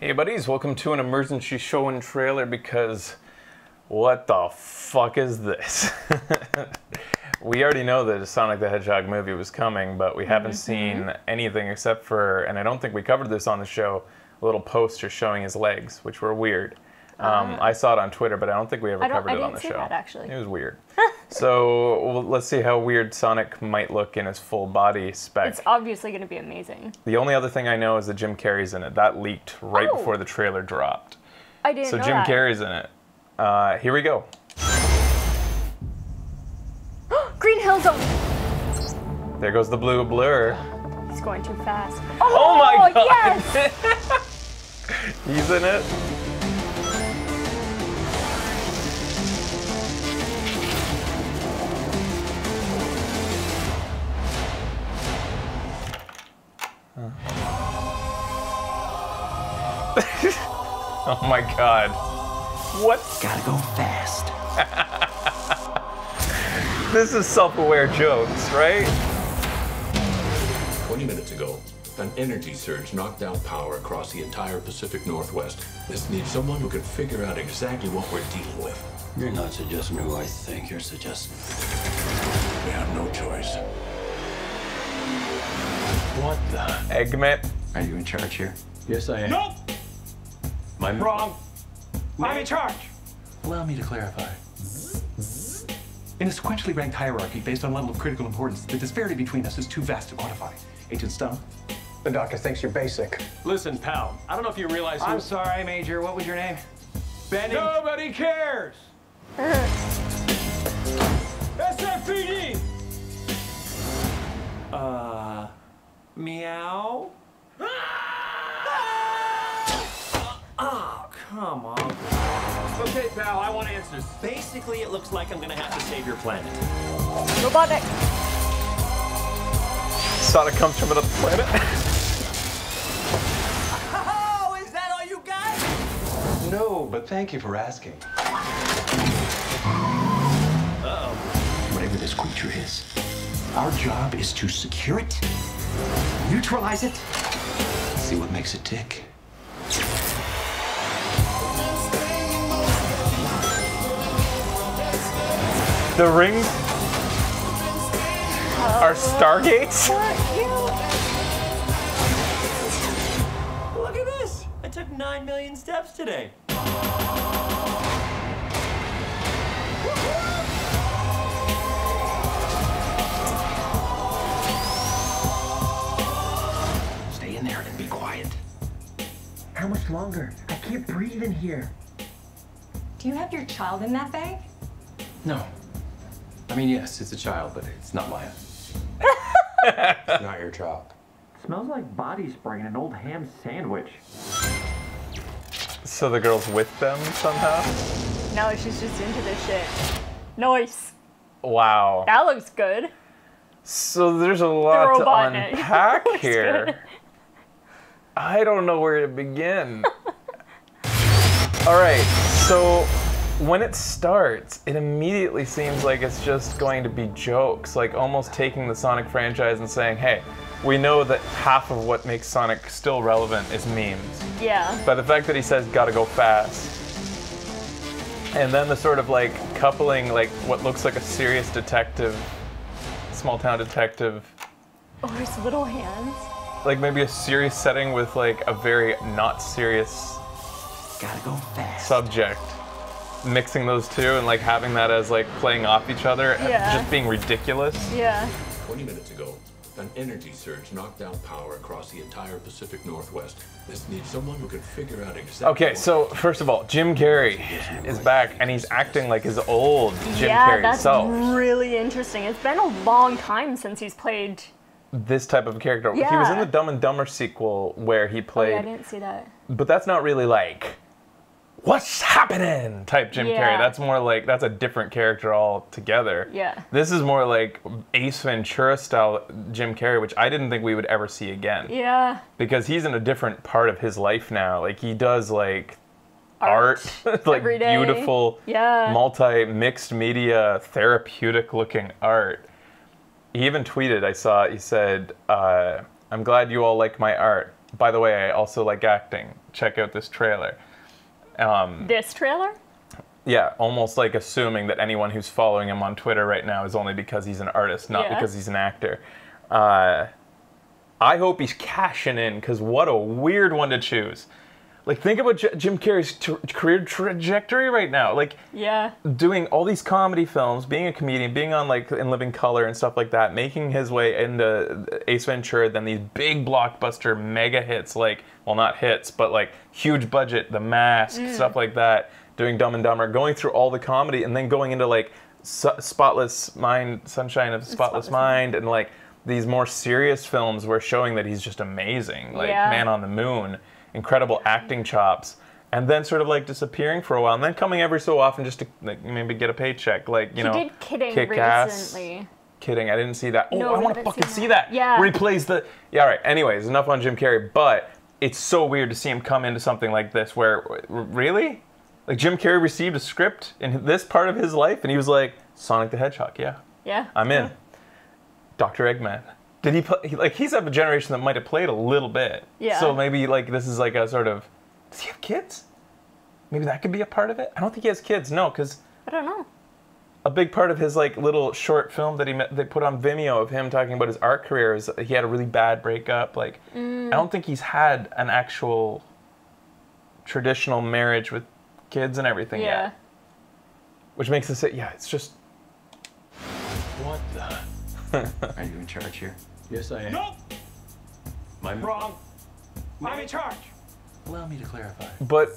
Hey buddies, welcome to an emergency show and trailer because what the fuck is this? We already know that a Sonic the Hedgehog movie was coming, but we haven't seen anything except for, and I don't think we covered this on the show, a little poster showing his legs, which were weird. I saw it on Twitter, but I don't think we ever covered it on the show. I didn't see that, actually. It was weird. So let's see how weird Sonic might look in his full body spec. It's obviously going to be amazing. The only other thing I know is that Jim Carrey's in it. That leaked right before the trailer dropped. I didn't know that. So Jim Carrey's in it. Here we go. Green Hill Zone. There goes the blue blur. He's going too fast. Oh my god! Yes! He's in it. Oh my god. What? Gotta go fast. This is self-aware jokes, right? 20 minutes ago, an energy surge knocked down power across the entire Pacific Northwest. This needs someone who can figure out exactly what we're dealing with. You're not suggesting who I think you're suggesting. We have no choice. What the? Eggman? Are you in charge here? Yes, I am. Nope! I'm wrong. I'm in charge. Allow me to clarify. In a sequentially ranked hierarchy based on level of critical importance, the disparity between us is too vast to quantify. Agent Stone? The doctor thinks you're basic. Listen, pal, I don't know if you realize I'm sorry, Major. What was your name? Benny. Nobody cares! SFPD! Meow? Oh, come on. Okay, pal, I want answers. Basically, it looks like I'm gonna have to save your planet. Robotic. Sonic comes from another planet. Oh, is that all you got? No, but thank you for asking. Uh-oh. Whatever this creature is, our job is to secure it, neutralize it, see what makes it tick. The rings are stargates? Look at this! I took 9 million steps today. Stay in there and be quiet. How much longer? I can't breathe in here. Do you have your child in that bag? No. I mean, yes, it's a child, but it's not mine. It's not your child. Smells like body spray in an old ham sandwich. So the girl's with them somehow? No, she's just into this shit. Nice. Wow. That looks good. So there's a lot to unpack here. Good. I don't know where to begin. All right, so when it starts, it immediately seems like it's just going to be jokes, like almost taking the Sonic franchise and saying, hey, we know that half of what makes Sonic still relevant is memes. Yeah. But the fact that he says, gotta go fast, and then the sort of like coupling like what looks like a serious detective, small town detective. Oh, his little hands. Like maybe a serious setting with like a very not serious Gotta go fast. subject. Mixing those two and like having that as like playing off each other, just being ridiculous. Yeah. 20 minutes ago, an energy surge knocked down power across the entire Pacific Northwest. This needs someone who can figure out exactly. Okay, so first of all, Jim Carrey is back and he's acting like his old Jim Carrey self. Yeah, that's really interesting. It's been a long time since he's played this type of character. Yeah. He was in the Dumb and Dumber sequel where he played. Oh, yeah, I didn't see that. But that's not really like, what's happening type Jim Carrey. That's more like, that's a different character altogether. Yeah. This is more like Ace Ventura style Jim Carrey, which I didn't think we would ever see again. Yeah. Because he's in a different part of his life now. Like he does like art like beautiful, multi-mixed media, therapeutic looking art. He even tweeted, I saw, he said, I'm glad you all like my art. by the way, I also like acting. Check out this trailer. This trailer? Yeah, almost like assuming that anyone who's following him on Twitter right now is only because he's an artist, not because he's an actor. I hope he's cashing in, because what a weird one to choose. Like, think about Jim Carrey's career trajectory right now. Like, doing all these comedy films, being a comedian, being on, like, In Living Color and stuff like that, making his way into Ace Ventura, then these big blockbuster mega hits, like, well, not hits, but, like, huge budget, The Mask, stuff like that, doing Dumb and Dumber, going through all the comedy, and then going into, like, Spotless Mind, Sunshine of the Spotless Mind, and, like, these more serious films where showing that he's just amazing, like Man on the Moon, incredible acting chops, and then sort of like disappearing for a while, and then coming every so often just to like maybe get a paycheck, like you know. He did Kidding Kick-Ass. recently. Kidding, I didn't see that. Oh, No, I want to fucking see that. Yeah. Where he plays the. Yeah, all right. Anyways, enough on Jim Carrey, but it's so weird to see him come into something like this where really, like Jim Carrey received a script in this part of his life, and he was like, Sonic the Hedgehog, yeah, I'm in. Dr. Eggman. Did he play, like, he's of a generation that might have played a little bit. Yeah. So maybe, like, this is like a sort of, does he have kids? Maybe that could be a part of it? I don't think he has kids, no, because I don't know. a big part of his, like, little short film that they put on Vimeo of him talking about his art career is he had a really bad breakup. Like, I don't think he's had an actual traditional marriage with kids and everything yet. Which makes it say, it's just... What the? Are you in charge here? Yes, I am. Nope! My Wrong. I'm in charge. Allow me to clarify. But...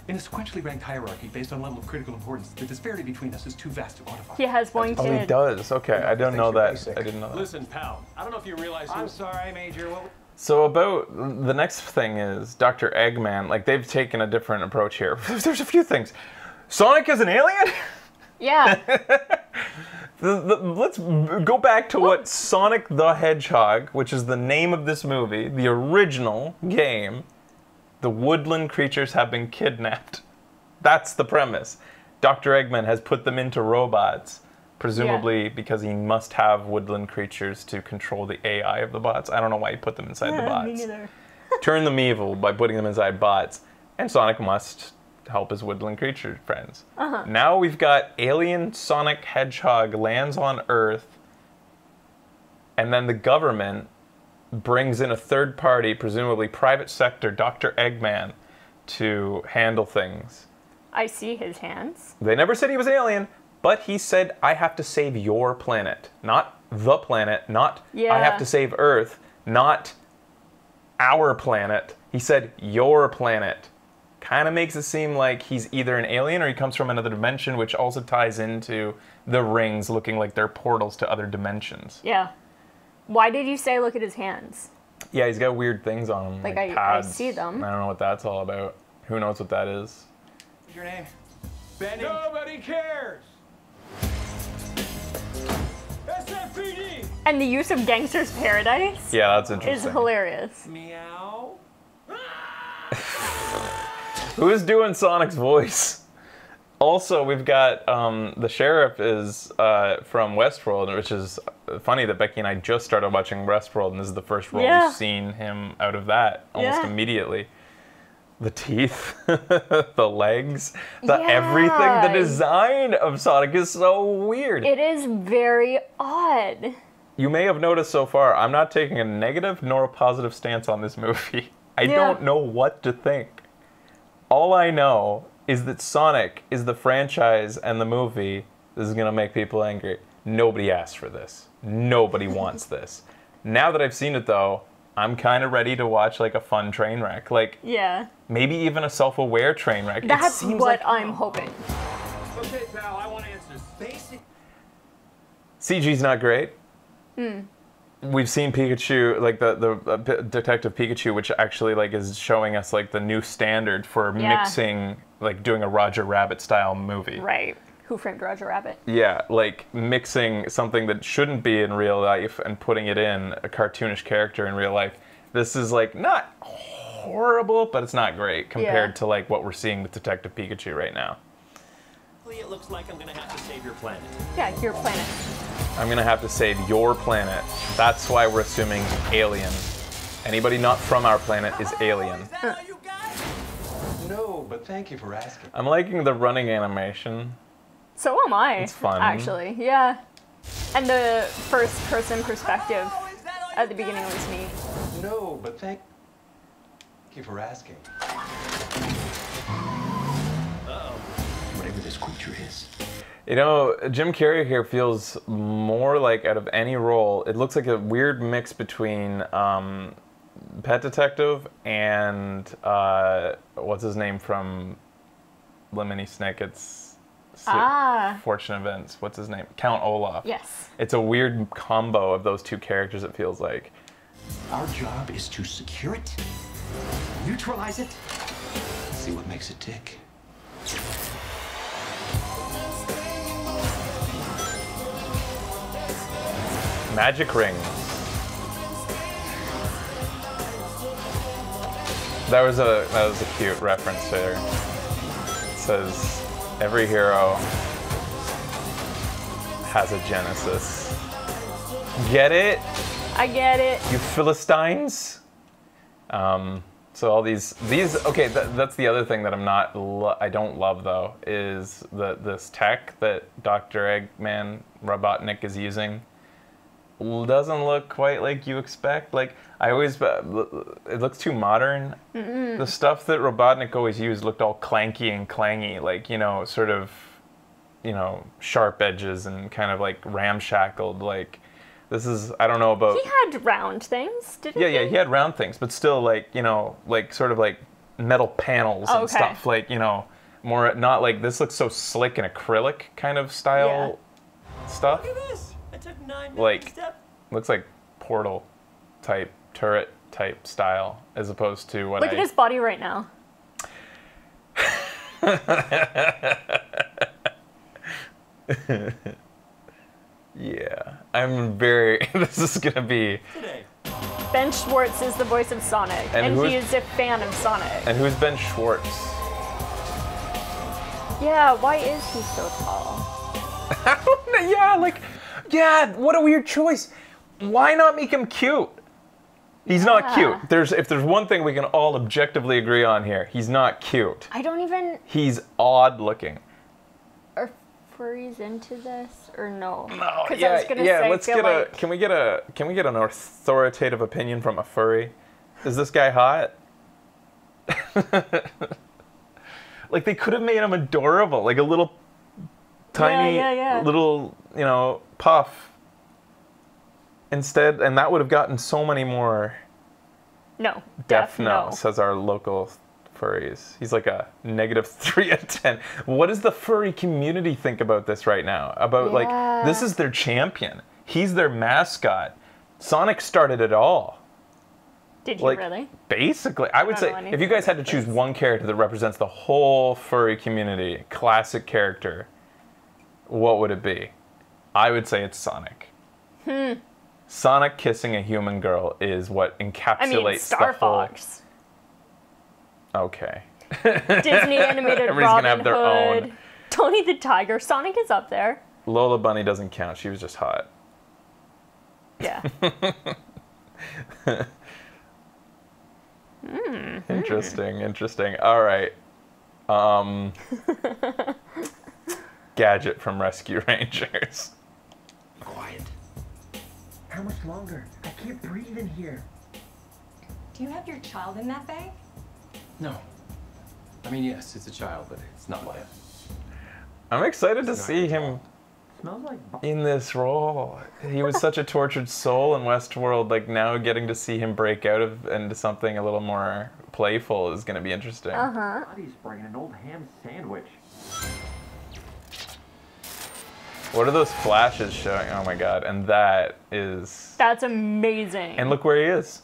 In a sequentially ranked hierarchy based on level of critical importance, the disparity between us is too vast to quantify. He has one kid. Oh, he does. Okay, I don't know that. I didn't know that. Listen, pal, I don't know if you realize I'm sorry, Major. What? So about the next thing is Dr. Eggman. Like, they've taken a different approach here. There's a few things. Sonic is an alien? Yeah. Let's go back to what Sonic the Hedgehog, which is the name of this movie, the original game. The woodland creatures have been kidnapped. That's the premise. Dr. Eggman has put them into robots, presumably because he must have woodland creatures to control the AI of the bots. I don't know why he put them inside the bots. Me neither. Turn them evil by putting them inside bots. And Sonic must help his woodland creature friends. Now we've got alien Sonic Hedgehog lands on Earth, and then the government brings in a third party, presumably private sector, Dr. Eggman, to handle things. I see his hands. They never said he was alien, but he said, I have to save your planet. Not the planet, not I have to save Earth, not our planet. He said, your planet. Kind of makes it seem like he's either an alien or he comes from another dimension, which also ties into the rings looking like they're portals to other dimensions. Yeah. Why did you say look at his hands? Yeah, he's got weird things on him. Like, I pads. see them. I don't know what that's all about. Who knows what that is? What's your name? Benny. Nobody cares. SFPD. And the use of Gangster's Paradise Yeah, that's is interesting. hilarious. Meow. Who is doing Sonic's voice? Also, we've got the sheriff is from Westworld, which is funny that Becky and I just started watching Westworld, and this is the first role we've seen him out of that almost immediately. The teeth, the legs, everything, the design of Sonic is so weird. It is very odd. You may have noticed so far, I'm not taking a negative nor a positive stance on this movie. I don't know what to think. All I know is that Sonic is the franchise and the movie. This is going to make people angry. Nobody asked for this. Nobody wants this. Now that I've seen it, though, I'm kind of ready to watch, like, a fun train wreck. Like, maybe even a self-aware train wreck. That's what I'm hoping. Okay, pal, I want answers. Basic. CG's not great. We've seen Pikachu, like the Detective Pikachu, which actually like is showing us like the new standard for mixing, like doing a Roger Rabbit style movie. Right. Who Framed Roger Rabbit? Yeah, like mixing something that shouldn't be in real life and putting it in a cartoonish character in real life. This is like not horrible, but it's not great compared to like what we're seeing with Detective Pikachu right now. It looks like I'm gonna have to save your planet. Yeah, your planet. I'm gonna have to save your planet. That's why we're assuming alien. Anybody not from our planet is alien. Is that all you got? No, but thank you for asking. I'm liking the running animation. So am I. It's fun. Actually, yeah. And the first-person perspective at the beginning was neat. No, but thank you for asking. Whatever this creature is. You know, Jim Carrey here feels more like, out of any role, it looks like a weird mix between Pet Detective and what's his name from Lemony Snicket's Fortune Events. What's his name? Count Olaf. Yes. It's a weird combo of those two characters, it feels like. Our job is to secure it, neutralize it, see what makes it tick. Magic rings. That was a cute reference there. It says every hero has a genesis. Get it? I get it. You Philistines? So all these okay, that's the other thing that I don't love though, is this tech that Dr. Eggman Robotnik is using doesn't look quite like you expect. Like, it looks too modern. The stuff that Robotnik always used looked all clanky and clangy, like, you know, sort of, you know, sharp edges and kind of like ramshackled. Like, this is, I don't know about... He had round things, didn't he? Yeah, he had round things, but still, like, you know, like sort of like metal panels and stuff, like, you know, more, not like, this looks so slick and acrylic kind of style stuff. Look at this. I took 9 minutes Like, to step. looks like Portal type, turret type style, as opposed to what Look at his body right now. Yeah, I'm very, this is gonna be... Today. Ben Schwartz is the voice of Sonic, and he is a fan of Sonic. And who's Ben Schwartz? Yeah, why is he so tall? I don't know, yeah, like, yeah, what a weird choice. Why not make him cute? He's not cute. If there's one thing we can all objectively agree on here, he's not cute. I don't even... He's odd looking. Are furries into this or no? No, 'Cause yeah, I was gonna yeah. say, Let's get like... can we get an authoritative opinion from a furry? Is this guy hot? Like, they could have made him adorable, like a little tiny little, you know, puff. Instead, and that would have gotten so many more. No. Death no, says our local furries. He's like a -3 out of 10. What does the furry community think about this right now? About like, this is their champion. He's their mascot. Sonic started it all. Did he like, really? Basically, I would say, if you guys had to choose one character that represents the whole furry community, classic character, what would it be? I would say it's Sonic. Sonic kissing a human girl is what encapsulates Star the whole... Fox. Okay. Disney animated Everybody's Robin gonna have their Hood. own. Tony the Tiger. Sonic is up there. Lola Bunny doesn't count. She was just hot. Yeah. Interesting. All right. Gadget from Rescue Rangers. Quiet. How much longer? I can't breathe in here. Do you have your child in that bag? No. I mean, yes, it's a child, but it's not mine. I'm excited to see him Smells like in this role. He was such a tortured soul in Westworld. Like, now getting to see him break out into something a little more playful is going to be interesting. body spray in an old ham sandwich. What are those flashes showing? Oh my god! And That's amazing. And look where he is.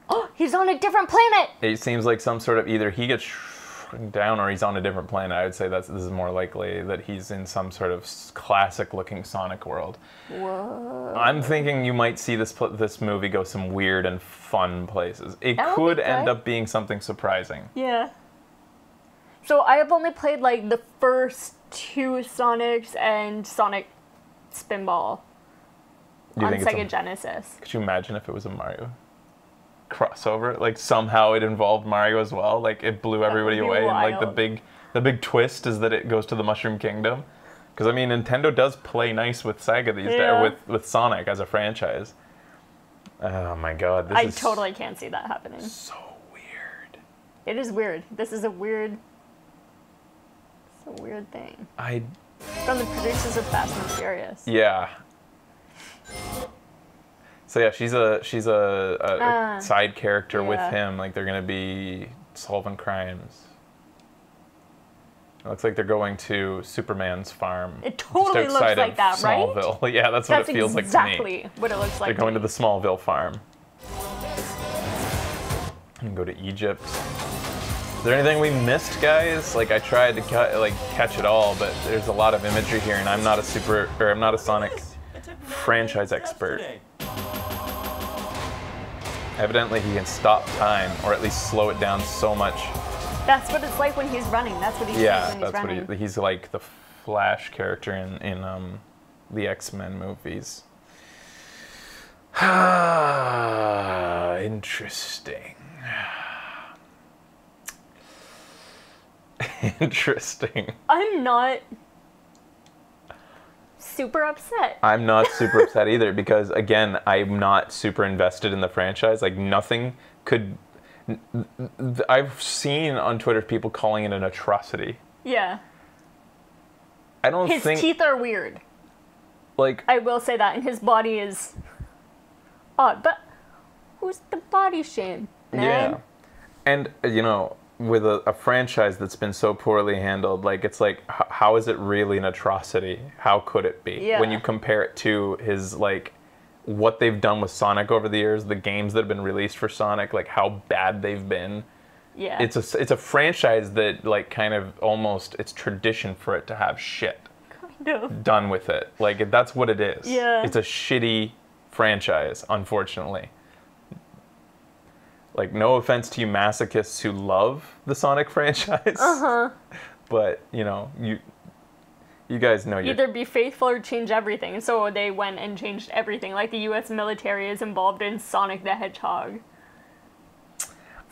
Oh, he's on a different planet. It seems like some sort of, either he gets shrunk down or he's on a different planet. I would say this is more likely that he's in some sort of classic-looking Sonic world. Whoa. I'm thinking you might see this movie go some weird and fun places. It That would could be end good. up being something surprising. Yeah. So I have only played like the first 2 Sonics and Sonic Spinball Do you on think it's Sega Genesis. Could you imagine if it was a Mario crossover. Like somehow it involved Mario as well. Like it blew everybody would be away. And like wild. the big twist is that it goes to the Mushroom Kingdom. Because I mean, Nintendo does play nice with Sega these days, or with Sonic as a franchise. Oh my God, this is totally can't see that happening. so weird. It is weird. This is a weird. It's a weird thing. From the producers of Fast and Furious. Yeah. So yeah, she's a side character with him. Like they're gonna be solving crimes. It looks like they're going to Superman's farm. It totally just looks outside like of that, right? Smallville. Yeah, that's what it feels like to me. Exactly what it looks like. They're going to the Smallville farm. And go to Egypt. Is there anything we missed, guys? Like I tried to catch it all, but there's a lot of imagery here, and I'm not a Sonic franchise expert. Evidently, he can stop time, or at least slow it down so much. That's what it's like when he's running. That's what he's like when he's running. What he's like the Flash character in the X-Men movies. Interesting. Interesting. I'm not super upset. I'm not super upset either because, again, I'm not super invested in the franchise. Like, nothing could... I've seen on Twitter people calling it an atrocity. Yeah. I don't think... His teeth are weird. Like... I will say that, and his body is odd. But who's the body shame, man? Yeah. And, you know, with a franchise that's been so poorly handled, like, it's like, how is it really an atrocity? How could it be? Yeah. When you compare it to his, like, what they've done with Sonic over the years, the games that have been released for Sonic, like, how bad they've been. Yeah. It's a franchise that, like, kind of almost, it's tradition for it to have shit Kind of. done with it. Like, that's what it is. Yeah. It's a shitty franchise, unfortunately. Like, no offense to you masochists who love the Sonic franchise. Uh-huh. But, you know, you guys know Either be faithful or change everything. So they went and changed everything. Like the U.S. military is involved in Sonic the Hedgehog.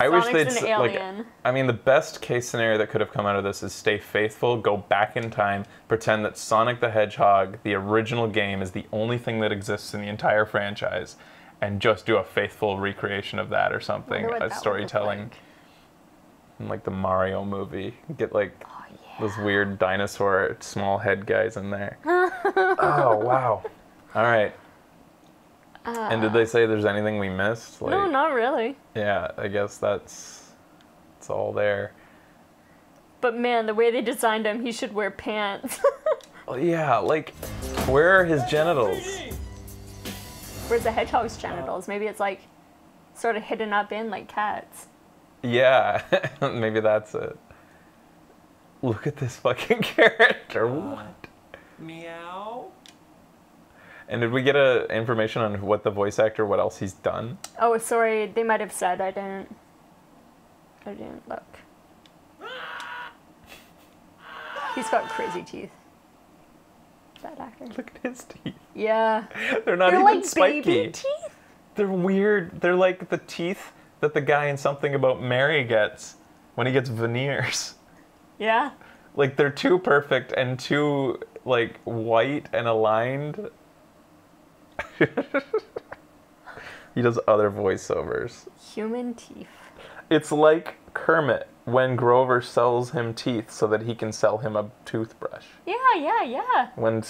I wish Sonic's they'd an like. alien. I mean, the best case scenario that could have come out of this is stay faithful, go back in time, pretend that Sonic the Hedgehog, the original game, is the only thing that exists in the entire franchise, and just do a faithful recreation of that or something. Wonder what that would Storytelling, look like. in like the Mario movie. Get like those weird dinosaur small head guys in there. Oh wow! All right. And did they say there's anything we missed? Like, No, not really. yeah, I guess it's all there. But man, the way they designed him, he should wear pants. Well, yeah, like, where are his genitals? Where's the hedgehog's genitals? Maybe it's like sort of hidden up in like cats. Yeah, maybe that's it. Look at this fucking character. What? Meow. And did we get information on what the voice actor, what else he's done? Oh, sorry, they might have said. I didn't look. He's got crazy teeth. That actor. Look at his teeth. Yeah. They're not They're even like spiky. baby teeth. They're weird. They're like the teeth that the guy in Something About Mary gets when he gets veneers. Yeah. Like, they're too perfect and too, like, white and aligned. He does other voiceovers. Human teeth. It's like Kermit when Grover sells him teeth so that he can sell him a toothbrush. Yeah. When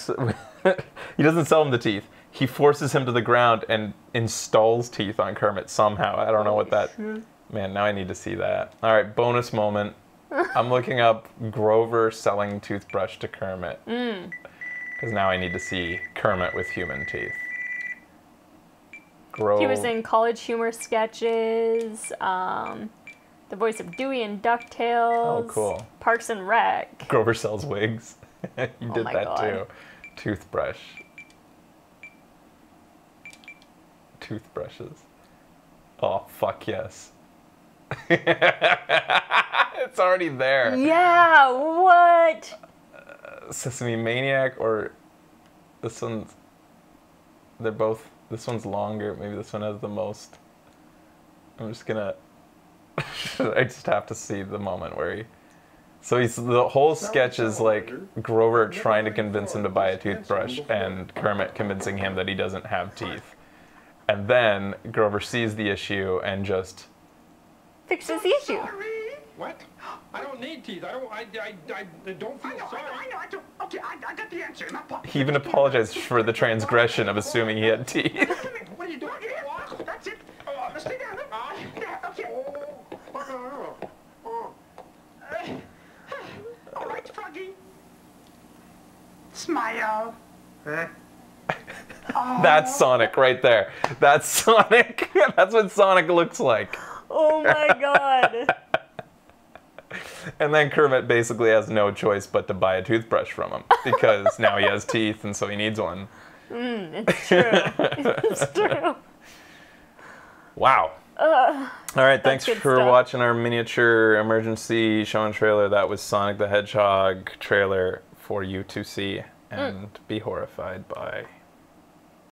he doesn't sell him the teeth, he forces him to the ground and installs teeth on Kermit somehow. I don't know what that... Man, now I need to see that. All right, bonus moment. I'm looking up Grover selling toothbrush to Kermit. Because now I need to see Kermit with human teeth. He was in College Humor sketches, the voice of Dewey in DuckTales. Oh, cool. Parks and Rec. Grover sells wigs. You did my that God. too. Toothbrush. Toothbrushes. Oh, fuck yes. It's already there. Yeah, what? Sesame Maniac or this one's... They're both... This one's longer. Maybe this one has the most I'm just gonna. I just have to see the moment where he. So the whole sketch is like Grover trying to convince him to buy a toothbrush and Kermit convincing him that he doesn't have teeth. And then Grover sees the issue and just fixes the issue. What? I don't need teeth. I don't feel sorry. I know. Okay, I got the answer. He even apologized for the transgression of assuming he had teeth. What are you doing? That's it. Stay down. Okay. All right, Froggy. Smile. That's Sonic right there. That's Sonic. That's what Sonic looks like. Oh my god. And then Kermit basically has no choice but to buy a toothbrush from him because now he has teeth and so he needs one. It's true. It's true. Wow. All right, thanks for stuff. watching our miniature emergency show and trailer. That was Sonic the Hedgehog trailer for you to see and be horrified by.